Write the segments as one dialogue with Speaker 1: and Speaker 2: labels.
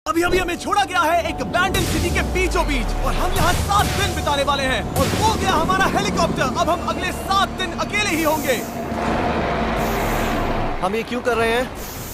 Speaker 1: अभी अभी हमें छोड़ा गया है एक अबैंडन सिटी के बीचों बीच और हम यहाँ 7 दिन बिताने वाले हैं और वो गया हमारा हेलीकॉप्टर। अब हम अगले 7 दिन अकेले ही होंगे।
Speaker 2: हम ये क्यों कर रहे हैं?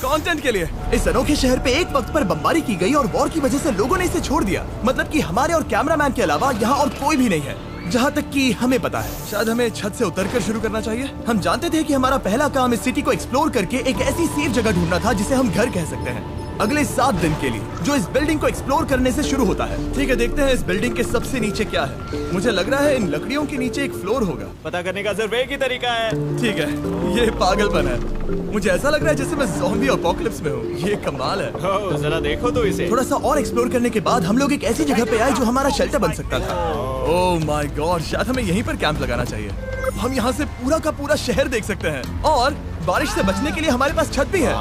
Speaker 1: कंटेंट के लिए। इस अनोखे शहर पे एक वक्त पर बमबारी की गई और वॉर की वजह से लोगों ने इसे छोड़ दिया। मतलब कि हमारे और कैमरामैन के अलावा यहाँ और कोई भी नहीं है, जहाँ तक कि हमें पता है। शायद हमें छत से उतरकर शुरू करना चाहिए। हम जानते थे कि हमारा पहला काम इस सिटी को एक्सप्लोर करके एक ऐसी सेफ जगह ढूंढना था जिसे हम घर कह सकते हैं, अगले 7 दिन के लिए, जो इस बिल्डिंग को एक्सप्लोर करने से शुरू होता है। ठीक है, देखते हैं इस बिल्डिंग के सबसे नीचे क्या है। मुझे लग रहा है इन लकड़ियों के नीचे एक फ्लोर होगा।
Speaker 3: पता करने का सिर्फ एक ही तरीका है।
Speaker 1: ठीक है, ये पागलपन है। मुझे ऐसा लग रहा है जैसे मैं ज़ॉम्बी अपोकलिप्स में हूँ। ये कमाल है।
Speaker 3: ओह, जरा देखो तो इसे।
Speaker 1: थोड़ा सा और एक्सप्लोर करने के बाद हम लोग एक ऐसी जगह पे आए जो हमारा शेल्टर बन सकता था। ओह माय गॉड, शायद हमें यहीं पर कैंप लगाना चाहिए। हम यहाँ से पूरा का पूरा शहर देख सकते हैं और बारिश से बचने के लिए हमारे पास छत भी है।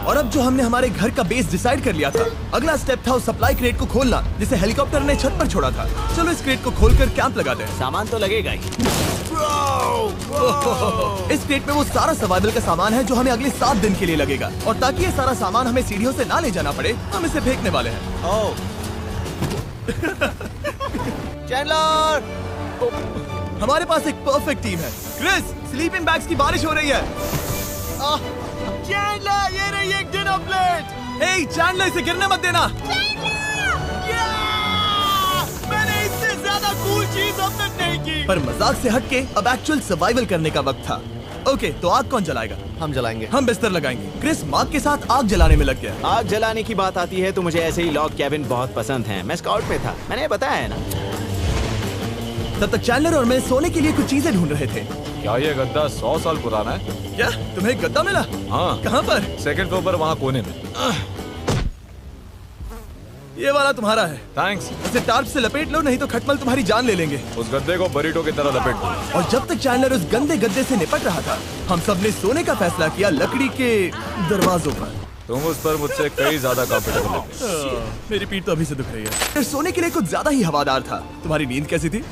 Speaker 1: और अब जो हमने हमारे घर का बेस डिसाइड कर लिया था, अगला स्टेप था उस सप्लाई क्रेट को खोलना जिसे हेलीकॉप्टर ने छत पर छोड़ा था। चलो इस क्रेट को खोलकर कैंप लगाते हैं।
Speaker 3: सामान तो लगेगा ही।
Speaker 1: इस क्रेट में वो सारा सर्वाइवल का सामान है जो हमें अगले 7 दिन के लिए लगेगा। और ताकि ये सारा सामान हमें सीढ़ियों से ना ले जाना पड़े, हम इसे फेंकने वाले हैं।
Speaker 2: ओह। चैंडलर!
Speaker 1: हमारे पास एक परफेक्ट टीम है। क्रिस, स्लीपिंग बैग्स की बारिश हो रही है।
Speaker 3: चैंडलर, ये रही एक डिनर प्लेट।
Speaker 1: हे चैंडलर, इसे गिरने मत देना।
Speaker 3: मैंने इससे ज्यादा कूल चीज अब तक नहीं की।
Speaker 1: पर मजाक से हटके अब एक्चुअल सर्वाइवल करने का वक्त था। ओके, तो आग कौन जलाएगा?
Speaker 2: हम जलाएंगे।
Speaker 1: हम बिस्तर लगाएंगे। क्रिस मार्क के साथ आग जलाने में लग गया।
Speaker 3: आग जलाने की बात आती है तो मुझे ऐसे ही लॉग कैबिन बहुत पसंद हैं। मैं स्काउट में था, मैंने बताया है ना।
Speaker 1: तब तक चैंडलर और मैं सोने के लिए कुछ चीजें ढूंढ रहे थे।
Speaker 4: क्या ये गद्दा 100 साल पुराना है?
Speaker 1: क्या तुम्हें गद्दा मिला?
Speaker 4: हाँ।
Speaker 1: कहाँ पर?
Speaker 4: सेकंड फ्लोर पर, वहाँ कोने में।
Speaker 1: ये वाला तुम्हारा है।
Speaker 4: थैंक्स।
Speaker 1: इसे टार्प से लपेट लो, नहीं तो खटमल तुम्हारी जान ले लेंगे।
Speaker 4: उस गद्दे को बरीटो की तरह लपेट दो।
Speaker 1: और जब तक चैंडलर उस गंदे गद्दे से निपट रहा था, हम सब ने सोने का फैसला किया लकड़ी के दरवाजों पर।
Speaker 4: तुम उस पर मुझसे कई ज्यादा कंफर्टेबल लगे।
Speaker 1: मेरी पीठ तो अभी से दुख रही है। फिर सोने के लिए कुछ ज्यादा ही हवादार था। तुम्हारी नींद कैसी थी?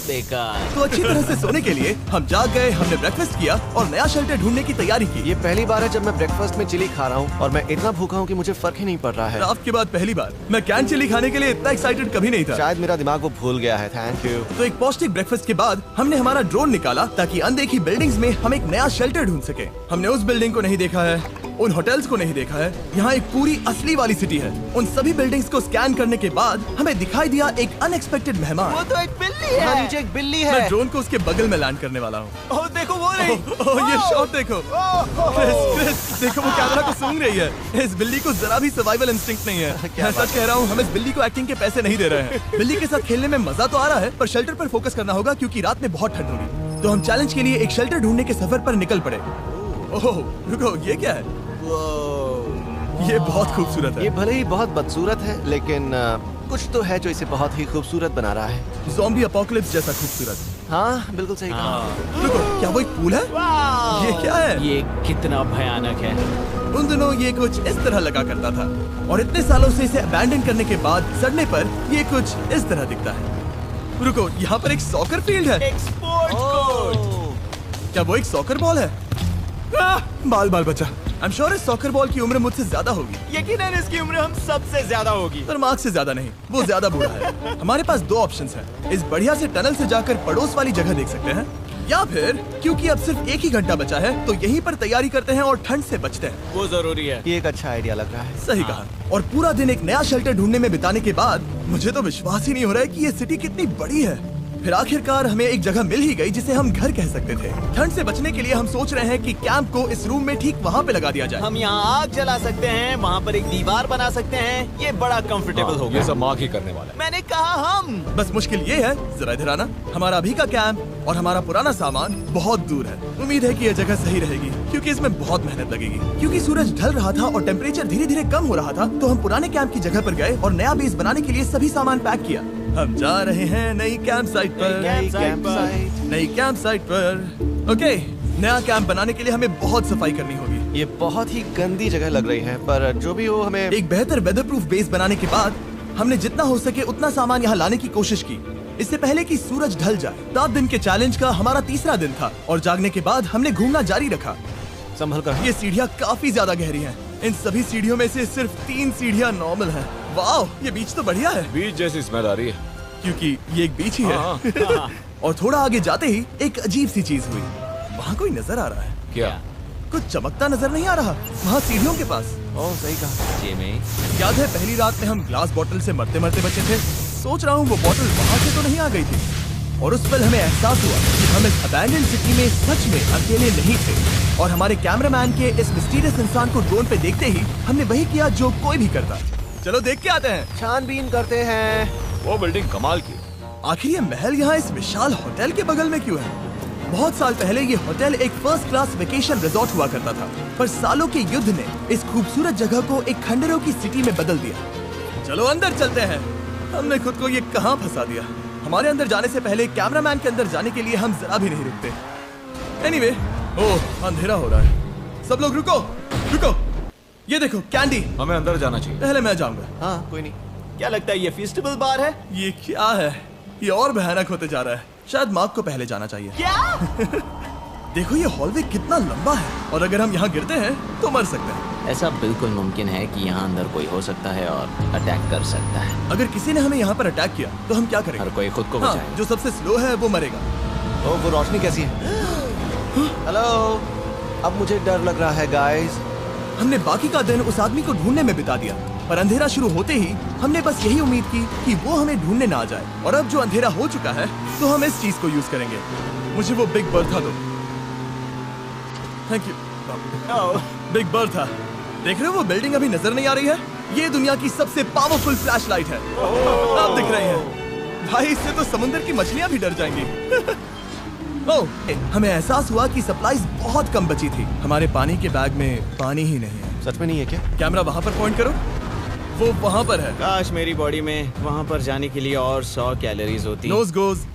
Speaker 3: बेकार।
Speaker 1: तो अच्छी तरह से सोने के लिए हम जाग गए। हमने ब्रेकफास्ट किया और नया शेल्टर ढूंढने की तैयारी की।
Speaker 2: ये पहली बार है जब मैं ब्रेकफास्ट में चिली खा रहा हूँ और मैं इतना भूखा हूँ कि मुझे फर्क ही नहीं पड़ रहा है।
Speaker 1: रात के बाद पहली बार मैं कैन चिली खाने के लिए इतना एक्साइटेड कभी नहीं था।
Speaker 2: शायद मेरा दिमाग वो भूल गया है। Thank you.
Speaker 1: तो एक पौष्टिक ब्रेकफास्ट के बाद हमने हमारा ड्रोन निकाला ताकि अनदेखी बिल्डिंग्स में हम एक नया शेल्टर ढूंढ सके। हमने उस बिल्डिंग को नहीं देखा है, उन होटल्स को नहीं देखा है। यहाँ एक पूरी असली वाली सिटी है। उन सभी बिल्डिंग्स को स्कैन करने के बाद हमें दिखाई दिया एक अनएक्सपेक्टेड मेहमान।
Speaker 3: वो तो एक बिल्ली
Speaker 2: यहाँ
Speaker 3: है।
Speaker 2: नीचे एक बिल्ली
Speaker 1: मैं
Speaker 2: है।
Speaker 1: ड्रोन को उसके बगल में लैंड करने वाला हूँ।
Speaker 3: ओह, देखो वो रही।
Speaker 1: ये शॉट देखो। क्रिस, देखो वो कैमरा को सूंघ रही है। इस बिल्ली को जरा भी सर्वाइवल इंस्टिंक्ट नहीं है। मैं सच कह रहा हूँ, हम इस बिल्ली को एक्टिंग के पैसे नहीं दे रहे हैं। बिल्ली के साथ खेलने में मजा तो आ रहा है, पर शेल्टर पर फोकस करना होगा क्योंकि रात में बहुत ठंड होगी। तो हम चैलेंज के लिए एक शेल्टर ढूंढने के सफर पर निकल पड़े। ओह रुको, ये क्या है? ये बहुत खूबसूरत है।
Speaker 2: ये भले ही बहुत बदसूरत है, लेकिन कुछ तो है जो इसे बहुत ही खूबसूरत बना रहा है।
Speaker 1: ज़ॉम्बी अपोकलिप्स जैसा खूबसूरत।
Speaker 2: हाँ, बिल्कुल सही कहा।
Speaker 1: रुको, क्या वो एक पूल है? ये क्या है?
Speaker 3: ये कितना भयानक है।
Speaker 1: उन दिनों ये कुछ इस तरह लगा करता था और इतने सालों से इसे अबैंडन करने के बाद सड़ने पर ये कुछ इस तरह दिखता है। रुको, यहाँ पर एक सॉकर फील्ड है।
Speaker 3: एक स्पोर्ट्स कोर्ट।
Speaker 1: क्या वो एक सॉकर बॉल है? बाल बाल बचा। आई एम श्योर इस सॉकर बॉल की उम्र मुझसे ज्यादा होगी।
Speaker 3: यकीनन इसकी उम्र हम सबसे ज्यादा होगी।
Speaker 1: पर मार्क से ज्यादा नहीं, वो ज्यादा बूढ़ा है। हमारे पास 2 ऑप्शंस हैं। इस बढ़िया से टनल से जाकर पड़ोस वाली जगह देख सकते हैं, या फिर क्योंकि अब सिर्फ 1 ही घंटा बचा है तो यहीं पर तैयारी करते हैं और ठंड से बचते हैं।
Speaker 3: वो जरूरी है।
Speaker 2: ये एक अच्छा आइडिया लग रहा है।
Speaker 1: सही कहा। और पूरा दिन एक नया शेल्टर ढूंढने में बिताने के बाद मुझे तो विश्वास ही नहीं हो रहा है कि ये सिटी कितनी बड़ी है। फिर आखिरकार हमें एक जगह मिल ही गई जिसे हम घर कह सकते थे। ठंड से बचने के लिए हम सोच रहे हैं कि कैंप को इस रूम में ठीक वहाँ पे लगा दिया जाए।
Speaker 3: हम यहाँ आग जला सकते हैं, वहाँ पर एक दीवार बना सकते हैं। ये बड़ा कंफर्टेबल होगा।
Speaker 4: ये सब माँ ही करने वाला है।
Speaker 3: मैंने कहा हम।
Speaker 1: बस मुश्किल ये है, जरा इधर आना, हमारा अभी का कैंप और हमारा पुराना सामान बहुत दूर है। उम्मीद है कि यह जगह सही रहेगी क्योंकि इसमें बहुत मेहनत लगेगी। क्योंकि सूरज ढल रहा था और टेम्परेचर धीरे धीरे कम हो रहा था, तो हम पुराने कैंप की जगह पर गए और नया बेस बनाने के लिए सभी सामान पैक किया। हम जा रहे हैं नई कैंप साइट पर। नई कैंप साइट पर। ओके, नया कैंप बनाने के लिए हमें बहुत सफाई करनी होगी।
Speaker 2: ये बहुत ही गंदी जगह लग रही है, पर जो भी हो हमें
Speaker 1: एक बेहतर वेदरप्रूफ बेस बनाने के बाद हमने जितना हो सके उतना सामान यहाँ लाने की कोशिश की, इससे पहले कि सूरज ढल जाए। 7 दिन के चैलेंज का हमारा तीसरा दिन था और जागने के बाद हमने घूमना जारी रखा।
Speaker 2: संभल कर।
Speaker 1: ये सीढ़ियाँ काफी ज्यादा गहरी हैं। इन सभी सीढ़ियों में से सिर्फ 3 सीढ़ियाँ नॉर्मल हैं। वाह, ये बीच तो बढ़िया है
Speaker 4: बीच जैसी स्मेल आ रही है।
Speaker 1: क्योंकि ये एक बीच ही है।
Speaker 4: हाँ।
Speaker 1: और थोड़ा आगे जाते ही एक अजीब सी चीज हुई। वहाँ कोई नजर आ रहा है।
Speaker 4: क्या?
Speaker 1: कुछ चमकता नजर नहीं आ रहा वहाँ सीढ़ियों के पास।
Speaker 2: ओह सही कहा।
Speaker 3: जिमी,
Speaker 1: याद है पहली रात में हम ग्लास बॉटल से मरते मरते बचे थे? सोच रहा हूँ वो बॉटल वहाँ से तो नहीं आ गई थी। और उस पल हमें एहसास हुआ कि हम इस अबैंडन्ड सिटी में सच में अकेले नहीं थे। और हमारे कैमरामैन के इस मिस्टीरियस इंसान को ड्रोन पे देखते ही हमने वही किया जो कोई भी करता। चलो देख के आते हैं।
Speaker 2: छानबीन करते हैं।
Speaker 4: वो बिल्डिंग कमाल की।
Speaker 1: आखिर ये महल यहाँ इस विशाल होटल के बगल में क्यों है? बहुत साल पहले ये होटल एक फर्स्ट क्लास वेकेशन रिजॉर्ट हुआ करता था, पर सालों के युद्ध ने इस खूबसूरत जगह को एक खंडरों की सिटी में बदल दिया। चलो अंदर चलते हैं। हमने खुद को ये कहाँ फंसा दिया। हमारे अंदर जाने से पहले कैमरामैन के अंदर जाने के लिए हम जरा भी नहीं रुकते। एनीवे, ओह अंधेरा हो रहा है। सब लोग रुको रुको। ये देखो कैंडी।
Speaker 4: हमें अंदर जाना चाहिए।
Speaker 1: पहले मैं जाऊंगा।
Speaker 2: हाँ कोई नहीं।
Speaker 3: क्या लगता है ये फेस्टिवल बार है?
Speaker 1: ये क्या है? ये और भयानक होते जा रहा है। शायद मार्क को पहले जाना चाहिए।
Speaker 3: क्या?
Speaker 1: देखो ये हॉलवे कितना लंबा है और अगर हम यहाँ गिरते हैं तो मर सकते हैं।
Speaker 3: ऐसा बिल्कुल मुमकिन है कि यहाँ अंदर कोई हो सकता है और अटैक कर सकता है।
Speaker 1: अगर किसी ने हमें यहाँ पर अटैक किया तो हम क्या करेंगे?
Speaker 3: हर कोई खुद को
Speaker 1: हाँ,
Speaker 3: बचाए।
Speaker 1: जो सबसे स्लो है वो मरेगा।
Speaker 2: ओह वो रोशनी कैसी है? हेलो, अब मुझे डर लग रहा है गाइस।
Speaker 1: हमने बाकी का दिन उस आदमी को ढूंढने में बिता दिया, पर अंधेरा शुरू होते ही हमने बस यही उम्मीद की कि वो हमें ढूंढने ना आ जाए। और अब जो अंधेरा हो चुका है तो हम इस चीज को यूज करेंगे। मुझे वो बिग बर्था दो। Thank you. Big Bertha. देख रहे हो वो बिल्डिंग अभी नजर नहीं आ रही है? ये दुनिया की सबसे पावरफुल फ्लैशलाइट है। आप दिख रहे हैं भाई, इससे तो समुद्र की मछलियां भी डर जाएंगी। ओह, हमें एहसास हुआ कि सप्लाईज बहुत कम बची थी। हमारे पानी के बैग में पानी ही नहीं है।
Speaker 2: सच में नहीं है क्या?
Speaker 1: कैमरा वहाँ पर पॉइंट करो। वो वहाँ पर है।
Speaker 3: काश मेरी बॉडी में वहाँ पर जाने के लिए और 100 कैलोरीज होती।
Speaker 1: Nose goes.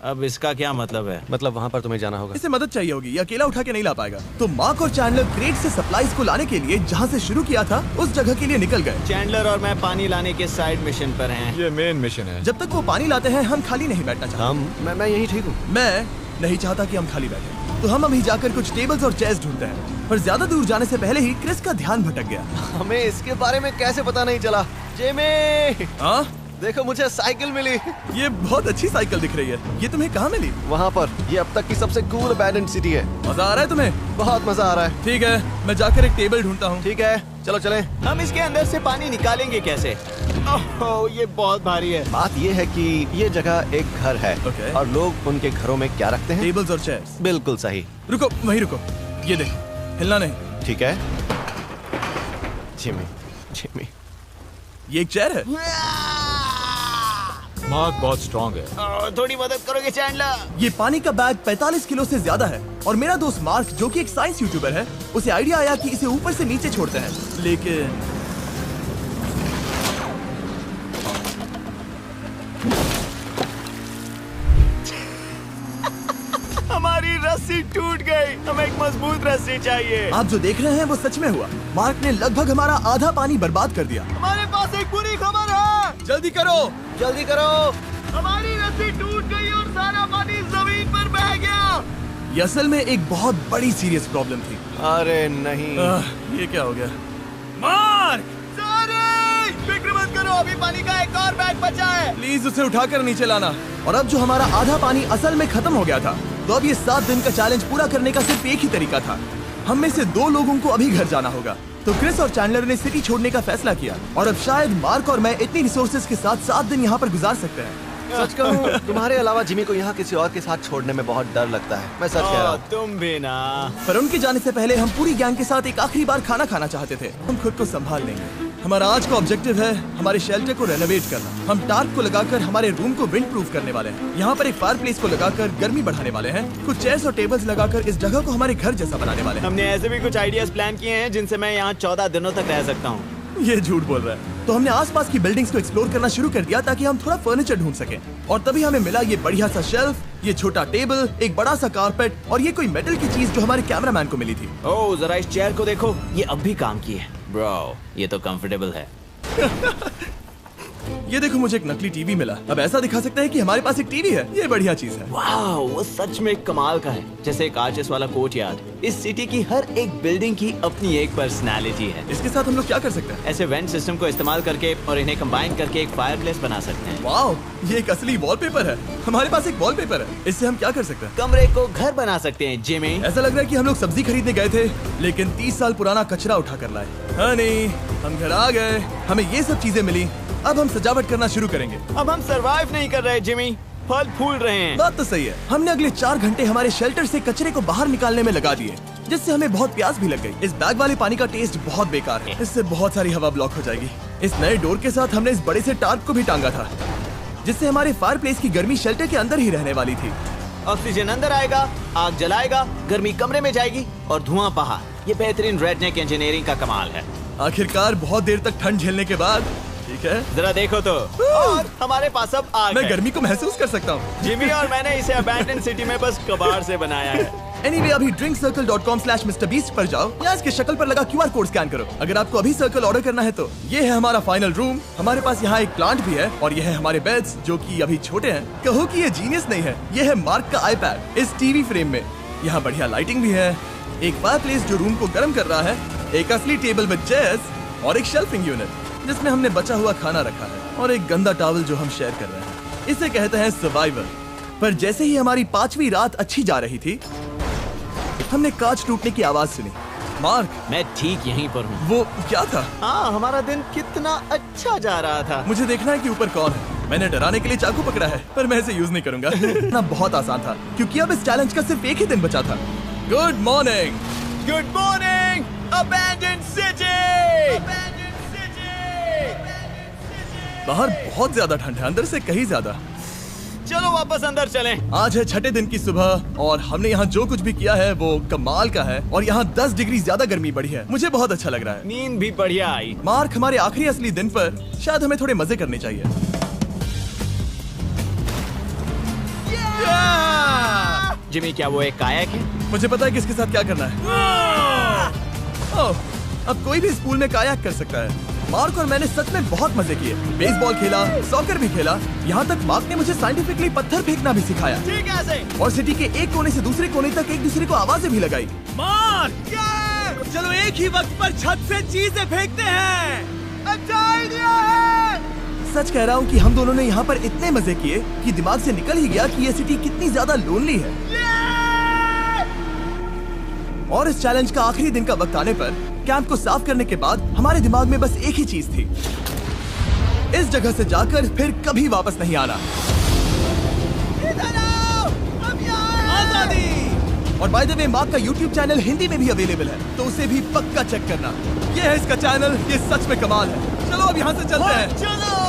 Speaker 3: अब इसका क्या मतलब है?
Speaker 2: मतलब वहाँ पर तुम्हें जाना होगा।
Speaker 1: इसे मदद चाहिए होगी, ये अकेला उठा के नहीं ला पाएगा। तो मार्क और चैंडलर क्रेट से सप्लाईज को लाने के लिए जहाँ से शुरू किया था उस जगह के लिए निकल गए।
Speaker 3: चैंडलर और मैं पानी लाने के साइड मिशन पर हैं।
Speaker 4: ये मेन मिशन है।
Speaker 1: जब तक वो पानी लाते हैं हम खाली नहीं बैठना चाहते।
Speaker 2: मैं यही ठीक हूँ।
Speaker 1: मैं नहीं चाहता कि हम खाली बैठे, तो हम अभी जाकर कुछ टेबल्स और चेयर्स ढूंढते हैं। पर ज्यादा दूर जाने से पहले ही क्रिस का ध्यान भटक गया।
Speaker 2: हमें इसके बारे में कैसे पता नहीं चला? जेमी,
Speaker 1: हाँ,
Speaker 2: देखो मुझे साइकिल मिली।
Speaker 1: ये बहुत अच्छी साइकिल दिख रही है। ये तुम्हें कहाँ मिली?
Speaker 2: वहाँ पर। ये अब तक की सबसे कूल अबैंडन्ड सिटी है।
Speaker 1: मजा आ रहा है तुम्हें?
Speaker 2: बहुत मजा आ रहा है।
Speaker 1: ठीक है, मैं जाकर एक टेबल ढूंढता हूँ।
Speaker 2: ठीक है, चलो चलें।
Speaker 3: हम इसके अंदर से पानी निकालेंगे कैसे? ओह, ये बहुत भारी है।
Speaker 2: बात ये है कि ये जगह एक घर है।
Speaker 1: Okay.
Speaker 2: और लोग उनके घरों में क्या रखते हैं?
Speaker 1: टेबल्स और चेयर्स।
Speaker 2: बिल्कुल सही।
Speaker 1: रुको, वहीं रुको। ये देखो, हिलना नहीं।
Speaker 2: ठीक है। Jimmy, Jimmy.
Speaker 1: ये एक चेयर है।
Speaker 4: मार्क बहुत स्ट्रांग है।
Speaker 3: थोड़ी मदद करोगे चैंडलर?
Speaker 1: ये पानी का बैग 45 किलो से ज्यादा है और मेरा दोस्त मार्क जो कि एक साइंस यूट्यूबर है, उसे आइडिया आया कि इसे ऊपर से नीचे छोड़ते हैं। लेकिन
Speaker 3: हमारी रस्सी टूट गई। हमें एक मजबूत रस्सी चाहिए।
Speaker 1: आप जो देख रहे हैं वो सच में हुआ। मार्क ने लगभग हमारा आधा पानी बर्बाद कर दिया।
Speaker 3: हमारे पास एक बुरी खबर है।
Speaker 1: जल्दी करो।
Speaker 2: जल्दी करो।
Speaker 3: हमारी रस्सी टूट गई और सारा पानी जमीन पर बह गया।
Speaker 1: ये असल में एक बहुत बड़ी सीरियस प्रॉब्लम थी।
Speaker 2: अरे नहीं।
Speaker 1: ये क्या हो गया? मार्क,
Speaker 3: फिक्र मत करो, अभी पानी का एक और बैग बचा है।
Speaker 1: प्लीज उसे उठाकर नीचे लाना। और अब जो हमारा आधा पानी असल में खत्म हो गया था, तो अब ये 7 दिन का चैलेंज पूरा करने का सिर्फ एक ही तरीका था। हम में से 2 लोगों को अभी घर जाना होगा। तो क्रिस और चैंडलर ने सिटी छोड़ने का फैसला किया और अब शायद मार्क और मैं इतनी रिसोर्सेज के साथ 7 दिन यहाँ पर गुजार सकते हैं।
Speaker 2: सच कहूँ, तुम्हारे अलावा जिमी को यहाँ किसी और के साथ छोड़ने में बहुत डर लगता है। मैं सच कह रहा हूँ।
Speaker 3: तुम भी ना।
Speaker 1: पर उनके जाने से पहले हम पूरी गैंग के साथ एक आखिरी बार खाना खाना चाहते थे। हम खुद को संभाल लेंगे। हमारा आज का ऑब्जेक्टिव है हमारे शेल्टर को रेनोवेट करना। हम टार्प को लगाकर हमारे रूम को विंड प्रूफ करने वाले हैं। यहाँ पर एक फायर प्लेस को लगाकर गर्मी बढ़ाने वाले हैं। कुछ चेयर्स और टेबल्स लगाकर इस जगह को हमारे घर जैसा बनाने वाले हैं।
Speaker 3: हमने ऐसे भी कुछ आइडियाज प्लान किए हैं जिनसे मैं यहाँ 14 दिनों तक रह सकता हूँ।
Speaker 1: ये झूठ बोल रहा है। तो हमने आसपास की बिल्डिंग्स को एक्सप्लोर करना शुरू कर दिया ताकि हम थोड़ा फर्नीचर ढूंढ सकें। और तभी हमें मिला ये बढ़िया सा शेल्फ, ये छोटा टेबल, एक बड़ा सा कारपेट और ये कोई मेटल की चीज जो हमारे कैमरामैन को मिली थी।
Speaker 3: ओह, जरा इस चेयर को देखो, ये अब भी काम की है। ब्रो, ये तो कंफर्टेबल है।
Speaker 1: ये देखो, मुझे एक नकली टीवी मिला। अब ऐसा दिखा सकते हैं कि हमारे पास एक टीवी है। ये बढ़िया चीज है।
Speaker 3: वाह, वो सच में कमाल का है, जैसे एक आर्टिस्ट वाला कोट यार्ड। इस सिटी की हर एक बिल्डिंग की अपनी एक पर्सनालिटी है।
Speaker 1: इसके साथ हम लोग क्या कर सकते हैं?
Speaker 3: ऐसे वेंट सिस्टम को इस्तेमाल करके और इन्हें कंबाइन करके एक फायरप्लेस बना सकते हैं।
Speaker 1: वाओ, ये एक असली वॉलपेपर है। हमारे पास एक वॉलपेपर है, इससे हम क्या कर सकते हैं?
Speaker 3: कमरे को घर बना सकते हैं जिमी।
Speaker 1: ऐसा लग रहा है कि हम लोग सब्जी खरीदने गए थे लेकिन 30 साल पुराना कचरा उठा कर लाए। हाँ नहीं, हम घर आ गए, हमें ये सब चीजें मिली, अब हम सजावट करना शुरू करेंगे।
Speaker 3: अब हम सरवाइव नहीं कर रहे जिमी, फल फूल रहे हैं।
Speaker 1: बात तो सही है। हमने अगले 4 घंटे हमारे शेल्टर से कचरे को बाहर निकालने में लगा दिए, जिससे हमें बहुत प्यास भी लग गई। इस बैग वाले पानी का टेस्ट बहुत बेकार है, इससे बहुत सारी हवा ब्लॉक हो जाएगी। इस नए डोर के साथ हमने इस बड़े से टार्प को भी टांगा था, जिससे हमारे फायर प्लेस की गर्मी शेल्टर के अंदर ही रहने वाली थी।
Speaker 3: ऑक्सीजन अंदर आएगा, आग जलाएगा, गर्मी कमरे में जाएगी और धुआं बाहर। ये बेहतरीन रेडनेक इंजीनियरिंग का कमाल है।
Speaker 1: आखिरकार बहुत देर तक ठंड झेलने के बाद, ठीक है,
Speaker 3: जरा देखो तो, और हमारे पास अब आग
Speaker 1: मैं
Speaker 3: है।
Speaker 1: गर्मी को महसूस कर सकता हूँ।
Speaker 3: जिमी और मैंने इसे अबैंडन सिटी में बस कबाड़ से बनाया है।
Speaker 1: Anyway, अभी drinkcircle.com/MrBeast पर जाओ या इसके शक्ल पर लगा QR कोड स्कैन करो। अगर आपको अभी सर्कल ऑर्डर करना है तो ये है हमारा फाइनल रूम। हमारे पास यहाँ एक प्लांट भी है और ये है हमारे बेड्स जो कि अभी छोटे हैं। कहो कि ये जीनियस नहीं है, ये है मार्क का आईपैड इस टीवी फ्रेम में। यहाँ बढ़िया लाइटिंग भी है, एक फायर प्लेस जो रूम को गर्म कर रहा है, एक असली टेबल विद चेयर्स और एक शेल्फिंग यूनिट जिसमें हमने बचा हुआ खाना रखा है और एक गंदा टॉवल जो हम शेयर कर रहे हैं। इसे कहते हैं सर्वाइवल। पर जैसे ही हमारी 5वीं रात अच्छी जा रही थी, हमने कांच टूटने की आवाज सुनी। मार्क,
Speaker 3: मैं ठीक यहीं पर हूँ।
Speaker 1: वो क्या था?
Speaker 3: हाँ, हमारा दिन कितना अच्छा जा रहा था।
Speaker 1: मुझे देखना है कि ऊपर कौन है। मैंने डराने के लिए चाकू पकड़ा है, पर मैं इसे यूज नहीं करूंगा। ना बहुत आसान था क्योंकि अब इस चैलेंज का सिर्फ एक ही दिन बचा था। Good morning.
Speaker 3: Good morning, abandon city.
Speaker 1: बाहर बहुत ज्यादा ठंड है, अंदर से कहीं ज्यादा।
Speaker 3: चलो वापस अंदर चलें।
Speaker 1: आज है 6ठे दिन की सुबह और हमने यहाँ जो कुछ भी किया है वो कमाल का है और यहाँ 10 डिग्री ज्यादा गर्मी बढ़ी है। मुझे बहुत अच्छा लग रहा है।
Speaker 3: नींद भी बढ़िया आई।
Speaker 1: मार्क, हमारे आखिरी असली दिन पर शायद हमें थोड़े मजे करने चाहिए।
Speaker 3: जिमी, क्या वो एक कायाक है?
Speaker 1: मुझे पता है कि इसके साथ क्या करना है। ओह, अब कोई भी इस पूल में कायाक कर सकता है। मार्क और मैंने सच में बहुत मजे किए। बेसबॉल खेला, सॉकर भी खेला, यहाँ तक मार्क ने मुझे साइंटिफिकली पत्थर फेंकना भी सिखाया।
Speaker 3: ठीक है ऐसे।
Speaker 1: और सिटी के एक कोने से दूसरे कोने तक एक दूसरे को आवाजें भी लगाई।
Speaker 2: मार्क, चलो एक ही वक्त पर छत से चीजें फेंकते हैं। अच्छा आइडिया है।
Speaker 1: सच कह रहा हूँ कि हम दोनों ने यहाँ पर इतने मजे किए कि दिमाग से निकल ही गया कि ये सिटी कितनी ज्यादा लोनली है। और इस चैलेंज का आखिरी दिन का वक्त आने पर कैंप को साफ करने के बाद हमारे दिमाग में बस एक ही चीज थी, इस जगह से जाकर फिर कभी वापस नहीं आना। आजादी। और बाय द वे, मार्क का YouTube चैनल हिंदी में भी अवेलेबल है, तो उसे भी पक्का चेक करना। ये है इसका चैनल, ये सच में कमाल है। चलो अब यहाँ से चलते हैं।
Speaker 2: चलो।